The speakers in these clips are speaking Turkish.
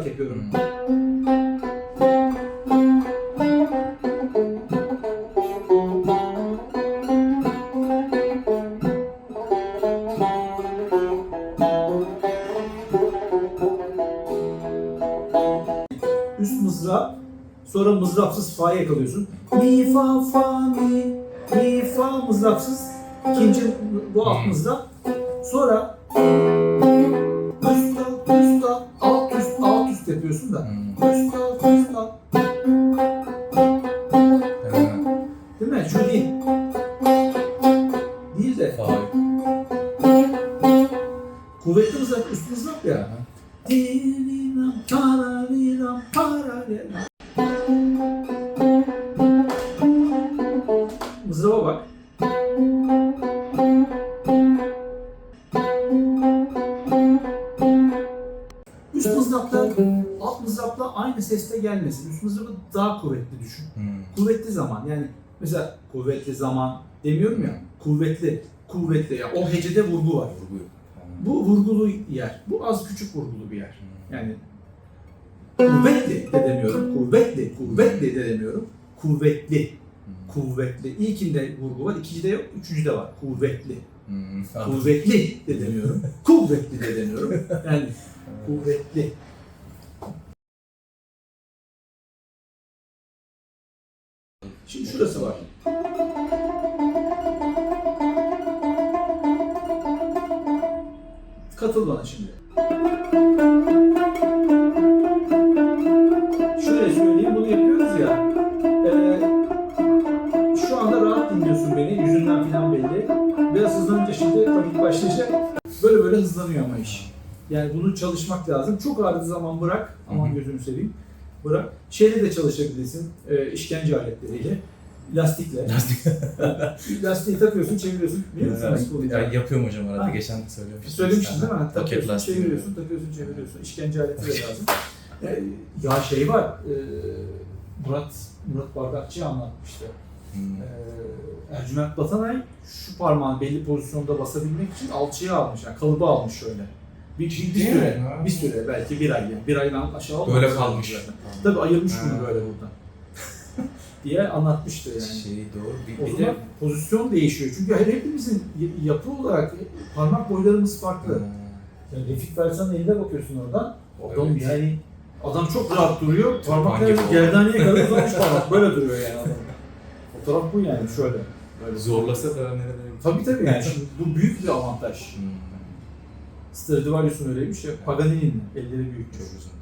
olarak yapıyorum. Üst mızrap, sonra mızrapsız fa'ya yakalıyorsun. Mi, fa, fa, mi, mi, fa mızrapsız. İkinci bu alt mızrap. Sonra üst alt üst yapıyorsun da. Üst alt. Değil mi? Şu değil. Değil de. Kuvvetli mızrap, üst mızrap ya. Diriram, parariram, parariram. Mızraba bak. Üst mızraplar alt mızrapla aynı seste gelmesin. Üst mızrapı daha kuvvetli düşün. Kuvvetli zaman yani mesela kuvvetli zaman demiyorum ya. Kuvvetli ya. O hecede vurgu var. Bu vurgulu yer. Bu az küçük vurgulu bir yer. Yani kuvvetli de demiyorum. Kuvvetli de demiyorum. Kuvvetli. İlkinde vurgu var, ikincide yok, üçüncüde var. Kuvvetli. Kuvvetli de demiyorum. Kuvvetli de demiyorum. Yani kuvvetli. Şimdi şurası var. Katıl bana şimdi. Şöyle söyleyeyim, bunu yapıyoruz ya. Şu anda rahat dinliyorsun beni, yüzünden falan belli. Biraz hızlanınca şimdi panik başlayacak. Böyle hızlanıyor ama iş. Yani bunu çalışmak lazım. Çok ağrıdığı zaman bırak. Aman gözünü seveyim. Bırak. Şeyle de çalışabilirsin. İşkence aletleriyle. Lastikle. Lastiği takıyorsun, çeviriyorsun. Biliyor musun nasıl olacak? Yapıyorum hocam arada. Geçen söylemiştim. Söylemiştin değil mi? Paket lastiği. Çeviriyorsun, çeviriyorsun. İşkence aleti de lazım. Ya şey var. Murat Bardakçı anlatmıştı. Ercüment Batanay şu parmağını belli pozisyonda basabilmek için alçıya almış, yani kalıbı almış şöyle. Bir süre belki bir ay yani. Bir aydan aşağı olmamış. Böyle kalmış. Tabii ayırmış bunu böyle buradan. diye anlatmıştı yani. Doğru. O zaman pozisyon değişiyor. Çünkü hepimizin yapı olarak parmak boylarımız farklı. Yani Refik Fersan'ın eline bakıyorsun oradan. Adam yani adam çok rahat duruyor. Parmaklar gerdaneye kadar uzamış parmak. Böyle duruyor yani adam. Fotoğraf bu yani şöyle. Böyle. Zorlasa da nerede? Tabii yani şimdi bu büyük bir avantaj. Stradivarius'un öyleymiş ya. Paganini'nin elleri büyük. Çok uzun.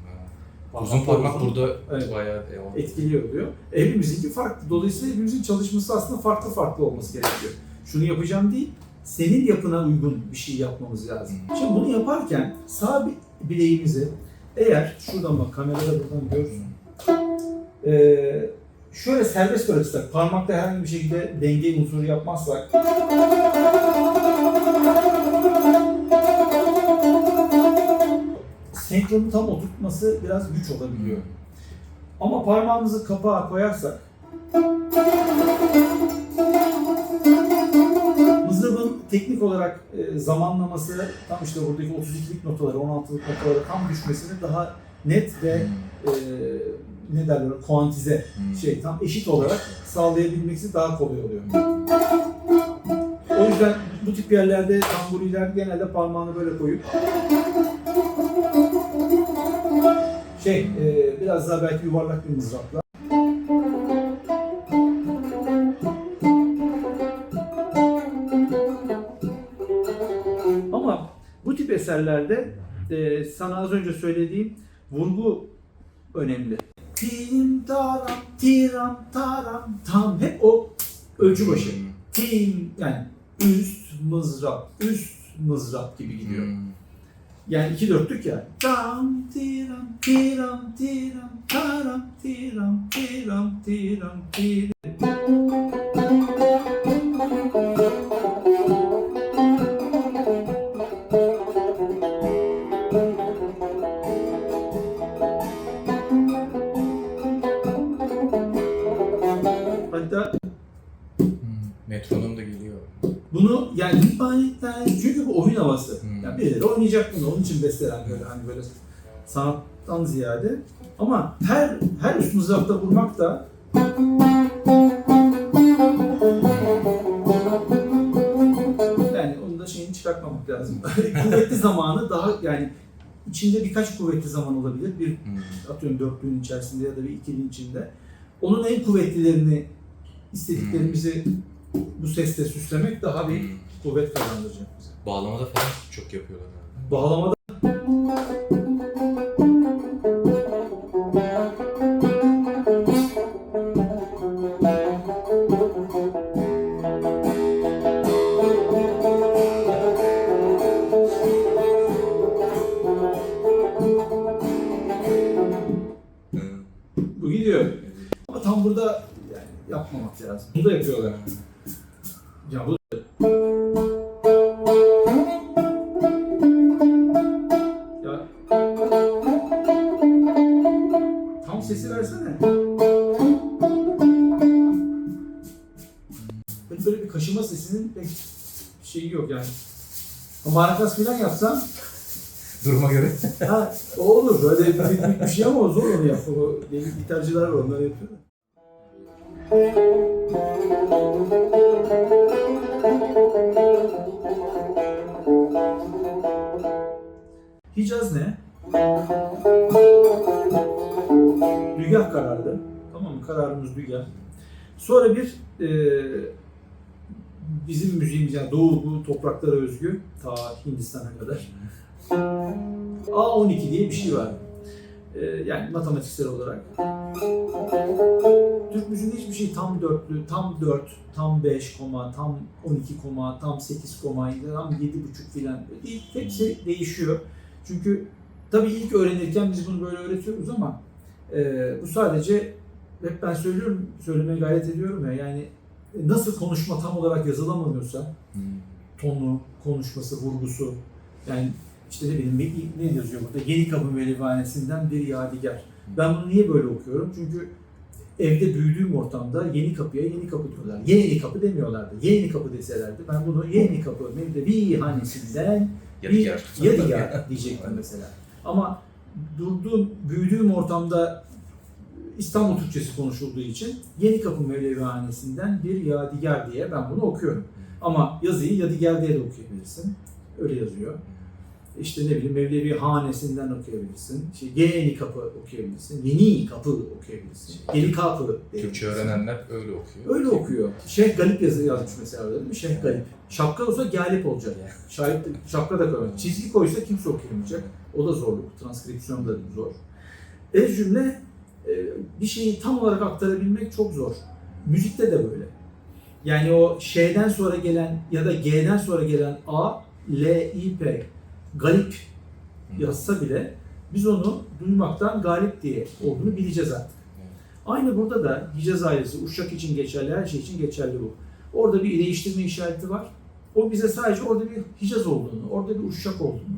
Uzun parmak burada bayağı etkiliyor diyor. Hepimizinki farklı. Dolayısıyla hepimizin çalışması aslında farklı olması gerekiyor. Şunu yapacağım değil, senin yapına uygun bir şey yapmamız lazım. Şimdi bunu yaparken sağ bileğimizi eğer şuradan bak kamerada buradan görürsün. Şöyle serbest bırakırsak, parmakla herhangi bir şekilde denge unsuru yapmazsak senkronu tam oturtması biraz güç olabiliyor. Ama parmağımızı kapağa koyarsak mızrabın teknik olarak zamanlaması tam işte buradaki 32'lik notaları, 16'lık notalara tam düşmesini daha net ve ne derler, kuantize tam eşit olarak sağlayabilmesi daha kolay oluyor. O yüzden bu tip yerlerde tamburiler genelde parmağını böyle koyup biraz daha belki yuvarlak bir mızrapla ama bu tip eserlerde sana az önce söylediğim vurgu önemli. Tim taram tiram taram tam hep o ölçü başı. Tim yani üst mızrap gibi gidiyor. Yani 2/4'lük ya. Tam tiram tiram tiram taram tiram tiram tiram tiram. Hatta metronom da geliyor. Bunu yani çünkü bu oyun havası. Yani birileri oynayacak bunu. Onun için bestelen böyle hani böyle Sanattan ziyade. Ama her üst mızrapta vurmak da yani onun da şeyini çıkartmamak lazım. Kuvvetli zamanı daha yani içinde birkaç kuvvetli zaman olabilir. Bir atıyorum dörtlüğün içerisinde ya da bir ikilinin içinde. Onun en kuvvetlilerini istediklerimizi bu sesle süslemek daha bir kuvvet kazandıracak bize. Bağlamada falan çok yapıyorlar galiba. Bağlamada bu gidiyor. Ama tam burada yani yapmamak lazım. Bu da yapıyorlar. Ya bu ya tam sesi versene. Böyle bir kaşıma sesinin pek şeyi yok yani. Marakas falan yapsam Duruma göre. ha, o olur. Böyle bir şey ama zor onu yap. O deli gitarcılar var, onlar yapıyor. Hicaz ne? Dügah karardı. Tamam mı? Kararımız dügah. Sonra bir bizim müziğimiz yani Doğu bu topraklara özgü ta Hindistan'a kadar A12 diye bir şey var. Yani matematiksel olarak. Türk müziğinde hiçbir şey tam dörtlü, tam 4, tam 5 koma, tam 12 koma, tam 8 koma, tam 7,5 filan değil. Hepsi değişiyor. Çünkü tabii ilk öğrenirken biz bunu böyle öğretiyoruz ama bu sadece hep ben söylüyorum, söylemeye gayret ediyorum ya yani nasıl konuşma tam olarak yazılamıyorsa tonu, konuşması, vurgusu yani işte ne bileyim ne yazıyor burada? Yeni Kapı Melivanesi'nden bir yadigar. Ben bunu niye böyle okuyorum? Çünkü evde büyüdüğüm ortamda Yeni Kapı'ya Yeni Kapı diyorlar. Yeni Kapı demiyorlardı. Yeni Kapı deselerdi ben bunu Yeni Kapı Melivanesi'nden bir yadigar diyecektim mesela. Ama büyüdüğüm ortamda İstanbul Türkçesi konuşulduğu için Yeni Kapı Melivanesi'nden bir yadigar diye ben bunu okuyorum. Ama yazıyı yadigar diye de okuyabilirsin. Öyle yazıyor. İşte ne bileyim Mevlevi Hanesi'nden okuyabilirsin. Yeni Kapı okuyabilirsin. Yeni Kapı okuyabilirsin. Yeni Kapı. Türkçe öğrenenler öyle okuyor. Öyle okuyor. Şeyh Galip yazı yazmış mesela öyle değil mi? Şeyh Galip. Şapka olsa Galip olacak. Şapka da koymak. Çizgi koysa kimse okuyamayacak. O da zorluk. Transkripsiyon da zor. Ez cümle bir şeyi tam olarak aktarabilmek çok zor. Müzikte de böyle. Yani o şeyden sonra gelen ya da G'den sonra gelen A, L, I, P galip yazsa bile biz onu duymaktan galip diye olduğunu bileceğiz artık. Aynı burada da Hicaz ailesi, Uşak için geçerli, her şey için geçerli bu. Orada bir değiştirme işareti var. O bize sadece orada bir Hicaz olduğunu, orada bir Uşak olduğunu,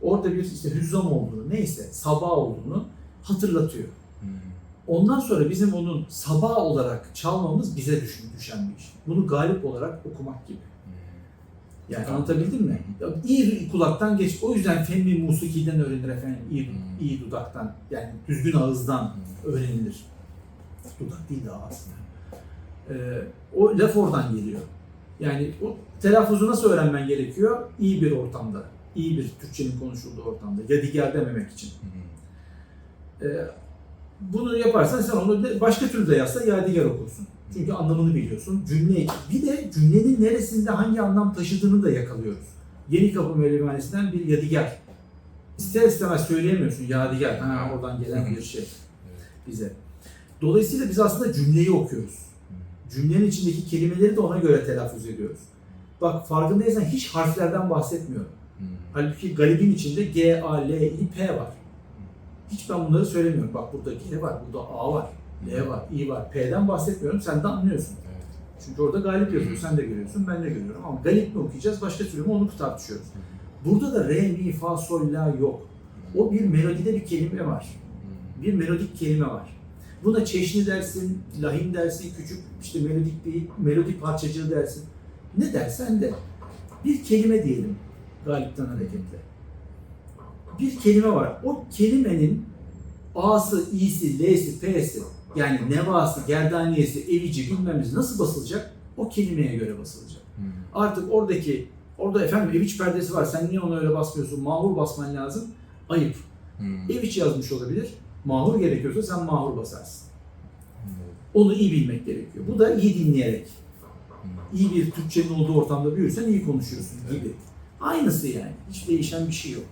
orada bir işte Hüzzam olduğunu, neyse Sabah olduğunu hatırlatıyor. Ondan sonra bizim onun Sabah olarak çalmamız bize düşen bir iş. Bunu galip olarak okumak gibi. Yani anlatabildim mi? Ya, iyi kulaktan geç. O yüzden fenni musikiden öğrenir efendim. İyi dudaktan. Yani düzgün ağızdan öğrenilir. Dudak değil de ağız. O laf oradan geliyor. Yani o telaffuzu nasıl öğrenmen gerekiyor? İyi bir ortamda. İyi bir Türkçenin konuşulduğu ortamda. Yadigar dememek için. Bunu yaparsan sen onu başka türlü de yazsa yadigar okursun. Çünkü anlamını biliyorsun. Bir de cümlenin neresinde hangi anlam taşıdığını da yakalıyoruz. Yeni Kapı Melivanesi'nden bir yadigar. İster istemez söyleyemiyorsun yadigar. Oradan gelen bir şey bize. Dolayısıyla biz aslında cümleyi okuyoruz. Cümlenin içindeki kelimeleri de ona göre telaffuz ediyoruz. Bak farkındaysan hiç harflerden bahsetmiyorum. Halbuki galibin içinde G, A, L, I, P var. Hiç ben bunları söylemiyorum. Bak burada G var, burada A var, L var, I var. P'den bahsetmiyorum, sen de anlıyorsun. Evet. Çünkü orada galip yazıyor, sen de görüyorsun, ben de görüyorum. Ama galip mi okuyacağız, başka türlü mü onu tartışıyoruz. Burada da re, mi, fa, sol, la yok. O bir melodide bir kelime var. Bir melodik kelime var. Buna çeşni dersin, lahim dersin, küçük işte melodik parçacığı dersin. Ne dersen de bir kelime diyelim galipten hareketle. bir kelime var. O kelimenin A'sı, İ'si, L'si, P'si yani nevası, gerdaniyesi, evici bilmem ne nasıl basılacak? O kelimeye göre basılacak. Artık orada efendim eviç perdesi var. Sen niye ona öyle basmıyorsun? Mahur basman lazım. Ayıp. Eviç yazmış olabilir. Mahur gerekiyorsa sen mahur basarsın. Onu iyi bilmek gerekiyor. Bu da iyi dinleyerek. İyi bir Türkçenin olduğu ortamda büyürsen iyi konuşuyorsun gibi. Aynısı yani. Hiç değişen bir şey yok.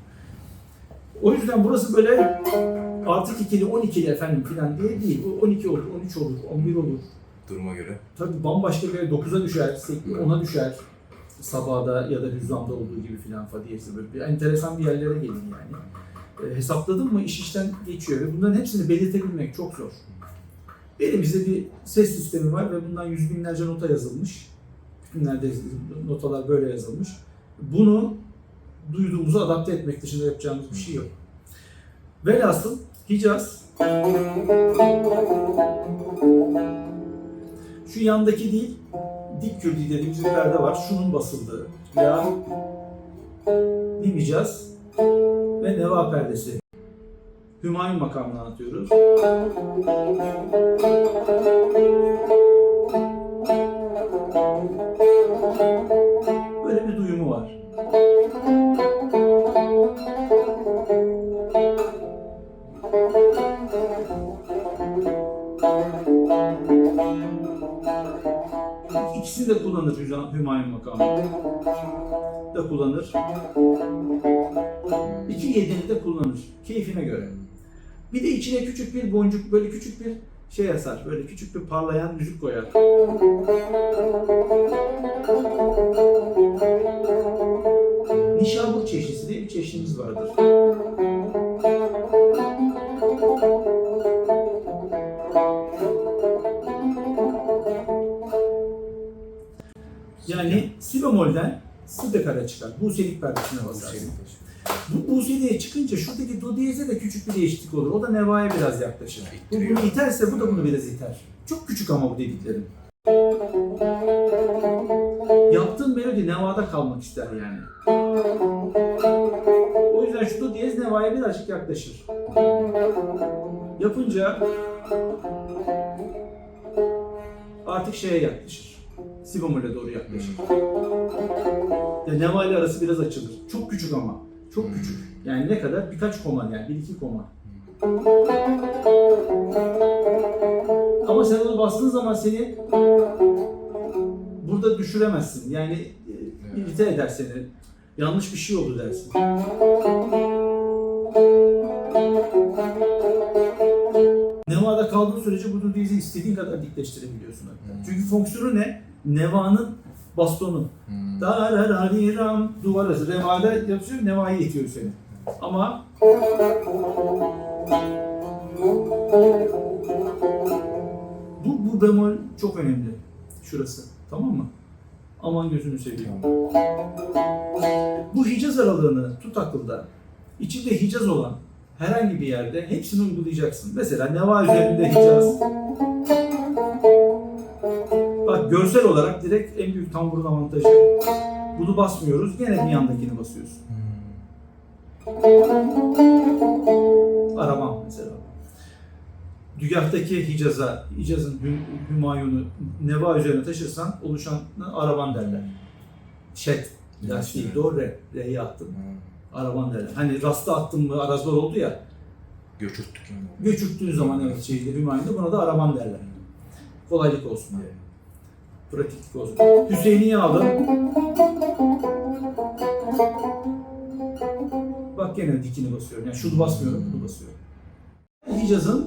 O yüzden burası böyle artık ikili, 12'li efendim filan diye değil. Bu 12 olur, 13 olur, 11 olur. Duruma göre. Tabii bambaşka bir 9'a düşer, 10'a düşer. Sabahda ya da hüzzamda olduğu gibi filan fa diyesi böyle bir enteresan bir yerlere gelin yani. Hesapladım mı iş işten geçiyor ve bunların hepsini belirtebilmek çok zor. Elimizde bir ses sistemi var ve bundan yüz binlerce nota yazılmış. Bütünlerde notalar böyle yazılmış. Bunu duyduğumuzu adapte etmek dışında yapacağımız bir şey yok. Velhasıl Hicaz şu yandaki değil, dik kürdi dediğimiz bir perde var. Şunun basıldığı ya Nim Hicaz ve Neva perdesi. Hümayun makamını anlatıyoruz. Böyle bir duyumu var. İkisini de kullanır Hümayun makamı. Da kullanır. 2/7'ni de kullanır. Keyfine göre. Bir de içine küçük bir boncuk, böyle küçük bir şey asar. Böyle küçük bir parlayan müzik koyar. Nişabur çeşnisi diye bir çeşnimiz vardır. Yani si bemolden si bekara çıkar. Buselik perdesine basarsın. Bu Buse'liğe çıkınca şuradaki do diyeze de küçük bir değişiklik olur. O da nevaya biraz yaklaşır. Bu bunu iterse bu da bunu biraz iter. Çok küçük ama bu dediklerim. Yaptığın melodi nevada kalmak ister yani. O yüzden şu do diyez nevaya birazcık yaklaşır. Yapınca artık şeye yaklaşır. Si bemole doğru yaklaşır. Yani neva ile arası biraz açılır. Çok küçük ama. Çok küçük. Yani ne kadar? Birkaç koma yani. 1-2 koma. Ama sen onu bastığın zaman seni burada düşüremezsin. Yani irite eder seni. Yanlış bir şey oldu dersin. Nevada kaldığı sürece bu diyezi istediğin kadar dikleştirebiliyorsun hatta. Çünkü fonksiyonu ne? Neva'nın bastonu. Dararariram duvar arası. Neva'da yapıyor, Neva'yı itiyor seni. Ama bu bemol çok önemli. Şurası. Tamam mı? Aman gözünü seveyim. Bu Hicaz aralığını tut akılda. İçinde Hicaz olan herhangi bir yerde hepsini uygulayacaksın. Mesela Neva üzerinde Hicaz. Bak görsel olarak direkt en büyük tamburun avantajı. Bunu basmıyoruz. Gene bir yandakini basıyorsun. Aramam mesela. Dügahtaki Hicaz'ın Hümayun'u Neva üzerine taşırsan oluşan araban derler. Şet. Yaş değil, doğru re'yi attın. Araban derler. Hani rasta attın mı arazlar oldu ya. Göçürttük yani. Göçürttüğün zaman evet Hümayun'da buna da araban derler. Kolaylık olsun diye. Pratiklik olsun. Hüseyin'i aldım. Bak gene dikini basıyorum. Yani şunu basmıyorum, bunu basıyorum. Hicaz'ın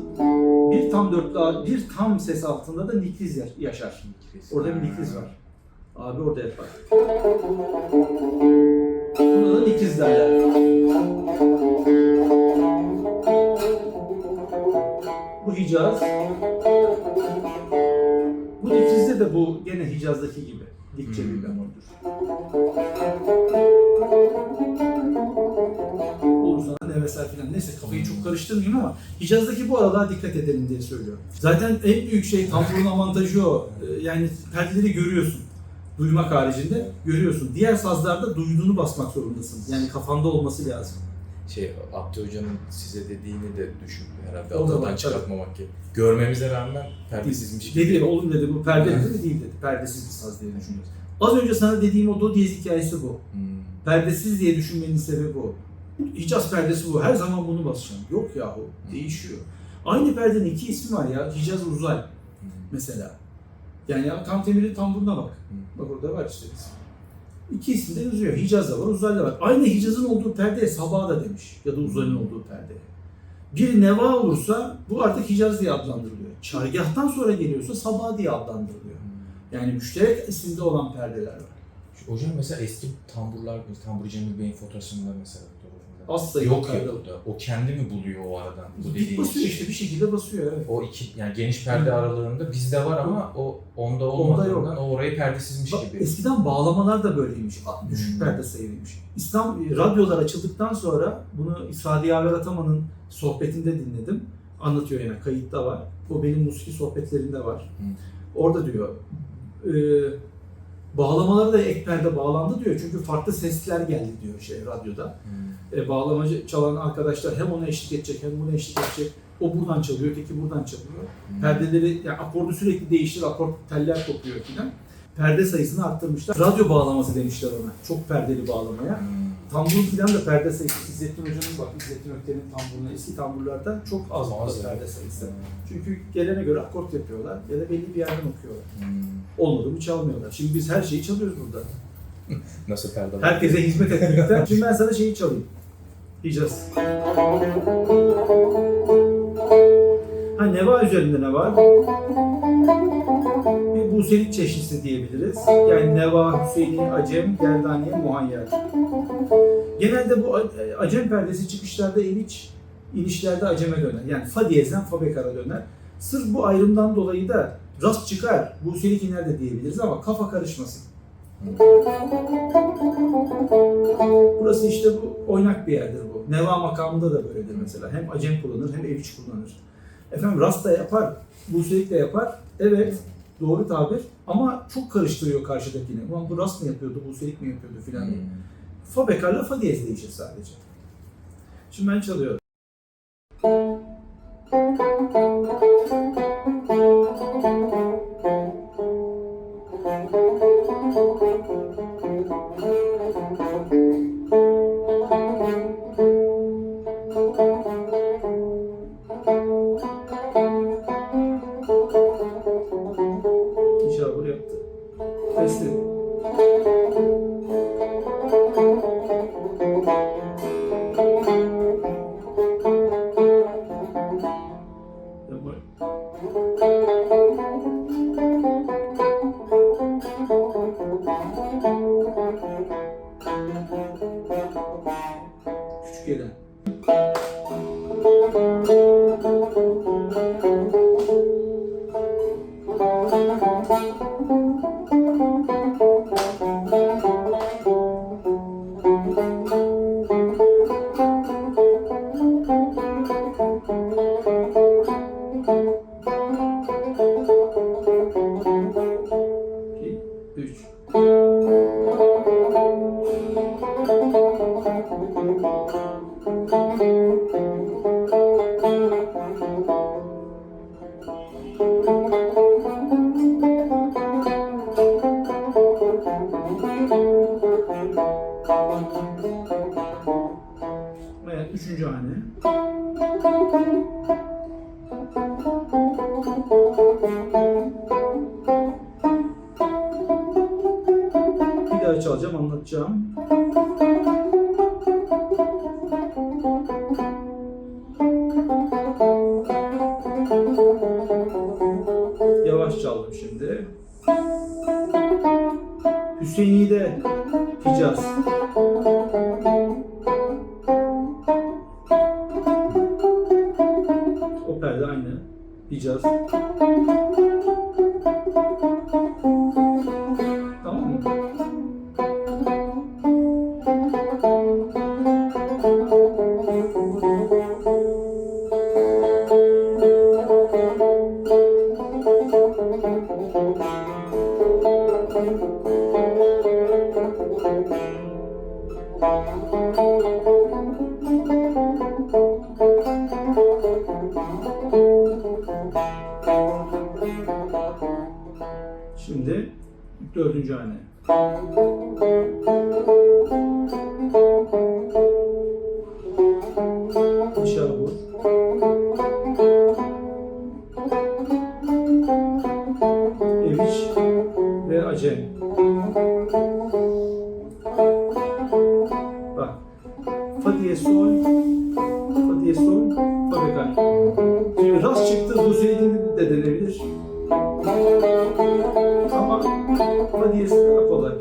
bir tam ses altında da nikriz yaşar. Orada bir nikriz var. Abi orada yapar. Buna da nikriz derler. Bu Hicaz. Bu nikrizde de bu gene Hicaz'daki gibi. Dikçe bir bemoldur. Olursa ne vesaire filan. Neyse kafayı çok karıştırmayayım ama Hicaz'daki bu aralığa dikkat edelim diye söylüyorum. Zaten en büyük şey tamburun avantajı o. Yani perdeleri görüyorsun. Duymak haricinde görüyorsun. Diğer sazlarda duyduğunu basmak zorundasın. Yani kafanda olması lazım. Abdi Hoca'nın size dediğini de düşün herhalde. O da var, Odadan çıkartmamak ki. Görmemize rağmen perdesizmiş gibi. Dedi, oğlum dedi bu perde mi değil dedi. Perdesiz bir saz diye düşünüyoruz. Az önce sana dediğim o do diyez hikayesi bu. Perdesiz diye düşünmenin sebebi o. Hicaz perdesi bu. Her zaman bunu basacağım. Yok yahu. Değişiyor. Aynı perdenin iki ismi var ya. Hicaz Uzay. Mesela. Yani tam temeli tamburuna bak. Bak orada var işte. İki isim de yazıyor. Hicaz da var, Uzay da var. Aynı Hicaz'ın olduğu perdeye Sabah da demiş. Ya da Uzay'ın olduğu perdeye. Bir neva olursa bu artık Hicaz diye adlandırılıyor. Çargahtan sonra geliyorsa Sabah diye adlandırılıyor. Yani müşterek isimde olan perdeler var. Hocam mesela eski tamburlar, Tambur Cemil Bey'in fotoğrafında mesela. Asla yok ya burada. O kendi mi buluyor o aradan? Bu Dik basıyor işte bir şekilde basıyor evet. O iki yani geniş perde aralığında bizde var ama o onda olmadığından o orayı perdesizmiş gibi. Eskiden bağlamalar da böyleymiş. Düşük perde sayılıymış. Radyolar açıldıktan sonra bunu İsra Diyarlar Ataman'ın sohbetinde dinledim. Anlatıyor yani kayıtta var. O benim musiki sohbetlerimde var. Orada diyor bağlamalara da ek perde bağlandı diyor. Çünkü farklı sesler geldi diyor radyoda. Bağlamacı çalan arkadaşlar hem ona eşlik edecek hem buna eşlik edecek. O buradan çalıyor, öteki buradan çalıyor. Perdeleri, yani akordu sürekli değiştir, akord teller kopuyor filan. Perde sayısını arttırmışlar. Radyo bağlaması demişler ona. Çok perdeli bağlamaya. Tambur filan da perde sayısı. İzzettin Hoca'nın bak, İzzettin Ökten'in tamburuna, eski tamburlarda çok az perde sayısı. Çünkü gelene göre akort yapıyorlar ya da belli bir yerden okuyorlar. Olmadı mı çalmıyorlar. Şimdi biz her şeyi çalıyoruz burada. Nasıl perde var? Herkese hizmet etmekten. Şimdi ben sana şeyi çalayım. Hicaz. Neva üzerinde ne var? Bir Buselik çeşnisi diyebiliriz. Yani Neva, Hüseyini, Acem, Gerdaniye, Muhayyer. Genelde bu Acem perdesi çıkışlarda eliç, inişlerde Acem'e döner. Yani Fa diyezden Fa bekar'a döner. Sırf bu ayrımdan dolayı da rast çıkar, Buselik iner de diyebiliriz ama kafa karışmasın. Burası işte bu oynak bir yerdir bu. Neva makamında da böyledir mesela. Hem Acem kullanır hem Eviç kullanır. Efendim rast da yapar, Buselik de yapar. Evet, doğru tabir ama çok karıştırıyor karşıdakini. Ulan bu rast mı yapıyordu, Buselik mi yapıyordu filan diye. Fa bekarla Fa diyez değişir sadece. Şimdi ben çalıyorum. İnşallah yaptı. Test edin. Küçük gelen. Evet, üçüncü hane. Bir daha çalacağım, anlatacağım. Yavaş çaldım şimdi. Hüseyini'de Hicaz. O perde aynı. Hicaz. Tamam mı? Dördüncü hane. Nişabur. Eviç ve Acem. Bak. Fa diye sol, fa diye sol, fa beka. Şimdi rast çıktı, do söylediğini de denebilir. Ama fa diyez daha kolay.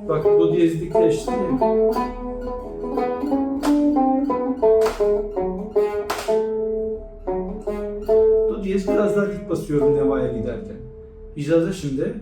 Bak do diyez dikleşti. Do diyez biraz daha dik basıyorum nevaya giderken. İcazda şimdi.